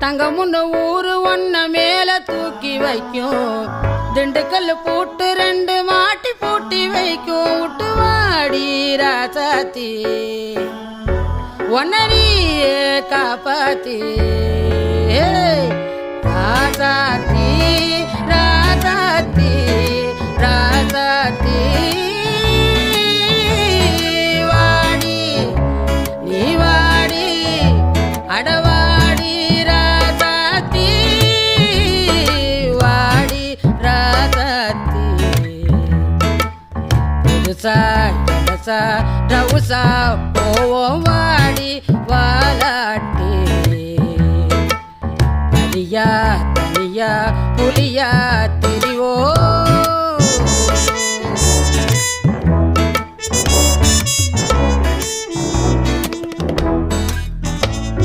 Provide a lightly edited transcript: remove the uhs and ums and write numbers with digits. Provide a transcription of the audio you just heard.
தங்கமுன்னு ஊரு ஒன்ன மேல தூக்கி வைக்கும் திண்டுக்கல் பூட்டு 2 மாட்டி பூட்டி வைக்கும் விட்டு வாடி ராசாத்தி ஒன்னரியே காப்பாத்தி ராசாத்தி ராசாத்தி ராசாத்தி வாடி நீ வாடி அடவாடி ராசாத்தி வாடி ராசாத்தி புதுசா இடசா ரவுசா போவோம் வாடி வாலாட்டி தனியா தனியா புலியா